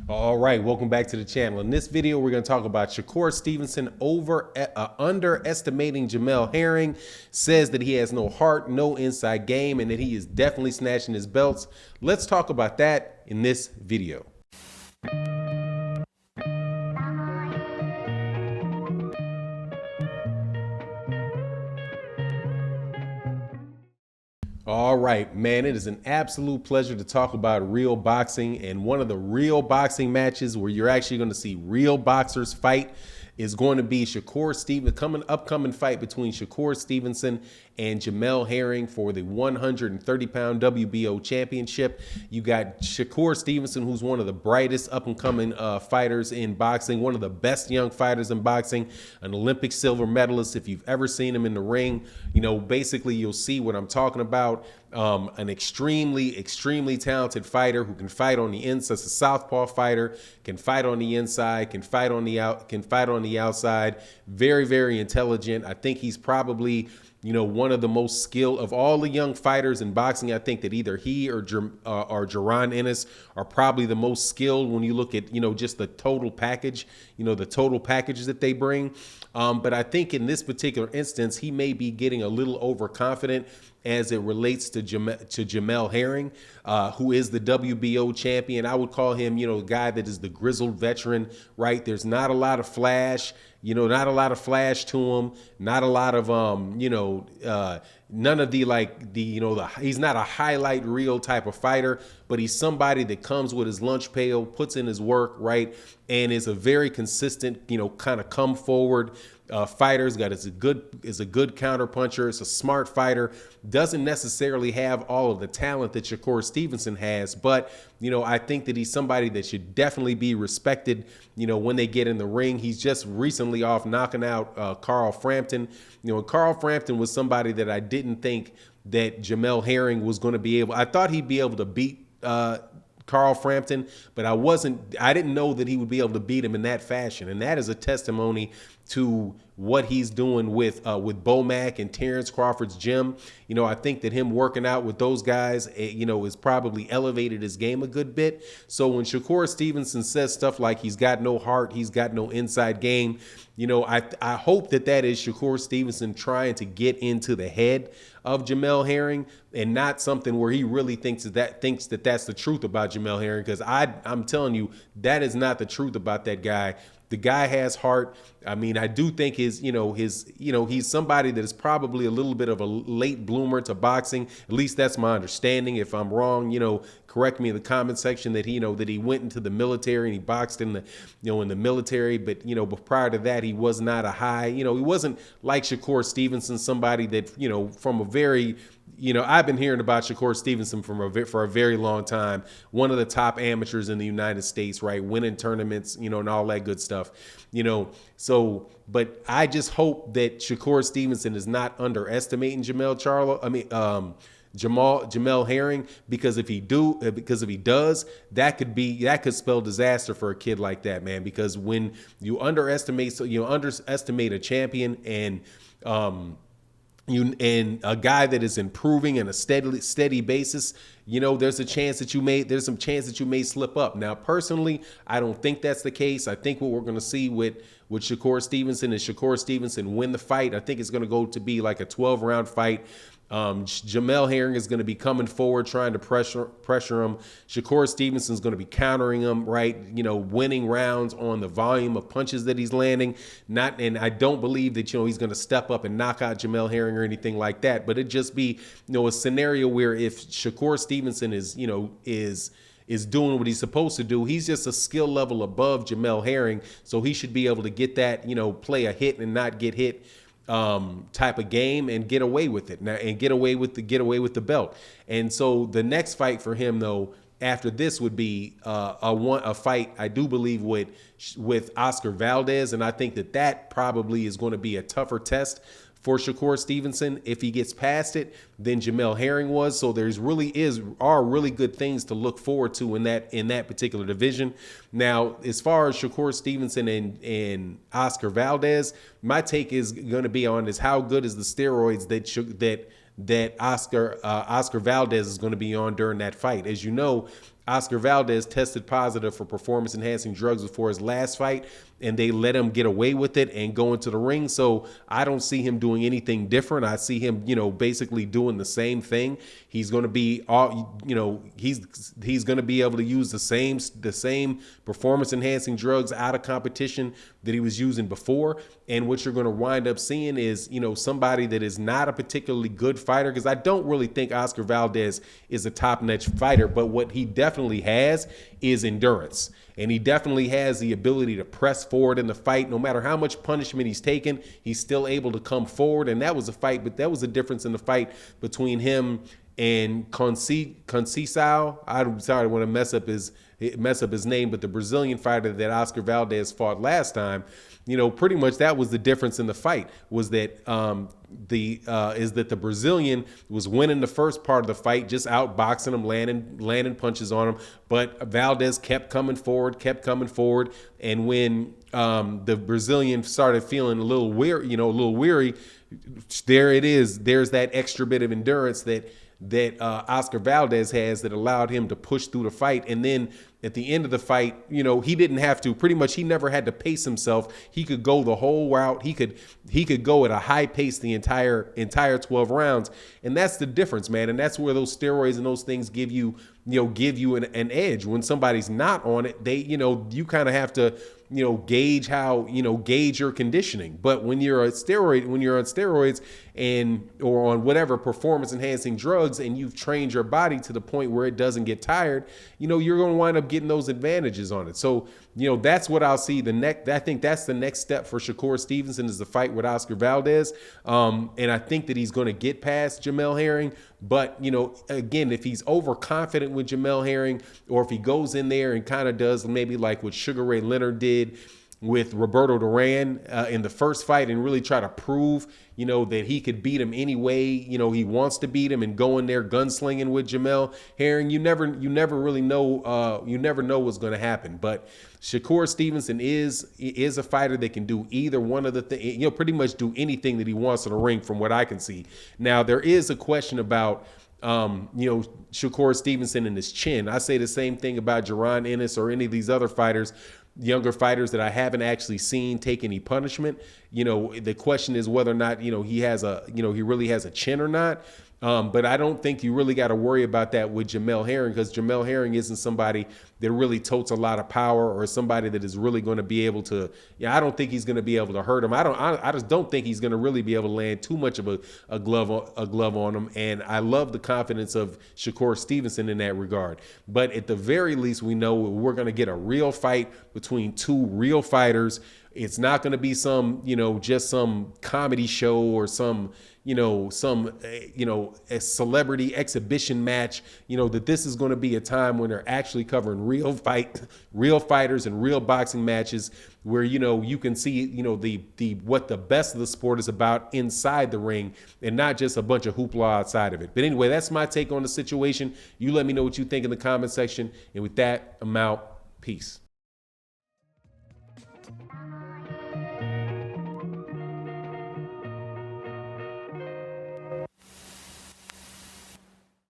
All right, welcome back to the channel. In this video, we're going to talk about Shakur Stevenson underestimating Jamel Herring, says that he has no heart, no inside game, and that he is definitely snatching his belts. Let's talk about that in this video. All right, man, it is an absolute pleasure to talk about real boxing, and one of the real boxing matches where you're actually going to see real boxers fight is going to be upcoming fight between Shakur Stevenson and Jamel Herring for the 130-pound WBO championship. You got Shakur Stevenson, who's one of the brightest up-and-coming fighters in boxing, one of the best young fighters in boxing, an Olympic silver medalist. If you've ever seen him in the ring, basically you'll see what I'm talking about. An extremely talented fighter who can fight on the inside. A southpaw fighter, can fight on the inside, can fight on the outside. Very intelligent. I think he's probably one of the most skilled of all the young fighters in boxing. I think that either he or Jaron Ennis are probably the most skilled when you look at just the total package, the total package that they bring. But I think in this particular instance, he may be getting a little overconfident as it relates to Jamel Herring, who is the WBO champion. I would call him, a guy that is the grizzled veteran, right? There's not a lot of flash, not a lot of flash to him, not a lot of, none of he's not a highlight reel type of fighter, but he's somebody that comes with his lunch pail, puts in his work, right? And is a very consistent, kind of come forward fighter. Is a good counter puncher. Is a smart fighter. Doesn't necessarily have all of the talent that Shakur Stevenson has, but I think that he's somebody that should definitely be respected. When they get in the ring, he's just recently off knocking out Carl Frampton. Carl Frampton was somebody that I didn't think that Jamel Herring was going to be able. I thought he'd be able to beat Carl Frampton, but I didn't know that he would be able to beat him in that fashion. And that is a testimony to what he's doing with Bomac and Terrence Crawford's gym. I think that him working out with those guys, has probably elevated his game a good bit. So when Shakur Stevenson says stuff like he's got no heart, he's got no inside game, I hope that is Shakur Stevenson trying to get into the head of Jamel Herring, and not something where he really thinks that that's the truth about Jamel Herring, because I'm telling you, that is not the truth about that guy. The guy has heart. I mean, I do think he's somebody that is probably a little bit of a late bloomer to boxing. At least that's my understanding. If I'm wrong, correct me in the comment section that he went into the military and he boxed in the, in the military. But, but prior to that, he was not a high, he wasn't like Shakur Stevenson, somebody that, from a very, I've been hearing about Shakur Stevenson for a very long time. One of the top amateurs in the United States, right? Winning tournaments, and all that good stuff, So, but I just hope that Shakur Stevenson is not underestimating Jamel Herring, because if he does, that could spell disaster for a kid like that, man. Because when you underestimate a champion and a guy that is improving in a steady basis, there's some chance that you may slip up. Now, personally, I don't think that's the case. I think what we're going to see with Shakur Stevenson is Shakur Stevenson win the fight. I think it's going to go to be like a 12-round fight. Jamel Herring is going to be coming forward, trying to pressure him. Shakur Stevenson is going to be countering him, right? Winning rounds on the volume of punches that he's landing. And I don't believe that, he's going to step up and knock out Jamel Herring or anything like that. But it'd just be, a scenario where if Shakur Stevenson is doing what he's supposed to do, he's just a skill level above Jamel Herring. So he should be able to get that, play a hit and not get hit type of game and get away with it now, and get away with the belt. And so the next fight for him, though, after this would be a fight, I do believe, with Oscar Valdez, and I think that probably is going to be a tougher test for Shakur Stevenson. If he gets past it, than Jamel Herring was. So there's really good things to look forward to in that particular division. Now, as far as Shakur Stevenson and Oscar Valdez, my take is going to be on is how good is the steroids that Oscar Valdez is going to be on during that fight. As you know, Oscar Valdez tested positive for performance enhancing drugs before his last fight, and they let him get away with it and go into the ring. So I don't see him doing anything different. I see him, basically doing the same thing. He's going to be he's going to be able to use the same performance enhancing drugs out of competition that he was using before. And what you're going to wind up seeing is, somebody that is not a particularly good fighter, because I don't really think Oscar Valdez is a top-notch fighter, but what he definitely has is endurance. And he definitely has the ability to press forward in the fight. No matter how much punishment he's taken, he's still able to come forward. And that was a fight, but that was a difference in the fight between him and Conceição. I'm sorry, I want to mess up his name, but the Brazilian fighter that Oscar Valdez fought last time. Pretty much that was the difference in the fight, was that the Brazilian was winning the first part of the fight, just outboxing him, landing punches on him, but Valdez kept coming forward, and when the Brazilian started feeling a little weary, there it is. There's that extra bit of endurance that Oscar Valdez has that allowed him to push through the fight. And then at the end of the fight, he didn't have to, pretty much he never had to pace himself. He could go the whole route. He could go at a high pace the entire 12 rounds. And that's the difference, man. And that's where those steroids and those things give you an edge. When somebody's not on it, you kind of have to, gauge your conditioning. But when you're on steroids or on whatever performance enhancing drugs, and you've trained your body to the point where it doesn't get tired, you're going to wind up getting those advantages on it. So, that's what I'll see. I think that's the next step for Shakur Stevenson, is the fight with Oscar Valdez. And I think that he's going to get past Jamel Herring. But, again, if he's overconfident with Jamel Herring, or if he goes in there and kind of does maybe like what Sugar Ray Leonard did with Roberto Duran in the first fight, and really try to prove, that he could beat him any way, he wants to beat him, and go in there gunslinging with Jamel Herring, you never really know, you never know what's going to happen. But Shakur Stevenson is a fighter that can do either one of the things, pretty much do anything that he wants in the ring, from what I can see. Now, there is a question about Shakur Stevenson and his chin. I say the same thing about Jaron Ennis or any of these other fighters, younger fighters that I haven't actually seen take any punishment. The question is whether or not, he really has a chin or not. But I don't think you really got to worry about that with Jamel Herring, because Jamel Herring isn't somebody that really totes a lot of power, or somebody that is really going to be able to, I don't think he's going to be able to hurt him. I just don't think he's going to really be able to land too much of a glove on him. And I love the confidence of Shakur Stevenson in that regard. But at the very least, we know we're going to get a real fight between two real fighters. It's not going to be some, just some comedy show or some a celebrity exhibition match, that this is going to be a time when they're actually covering real fighters and real boxing matches, where, you can see, what the best of the sport is about inside the ring, and not just a bunch of hoopla outside of it. But anyway, that's my take on the situation. You let me know what you think in the comment section. And with that, I'm out. Peace.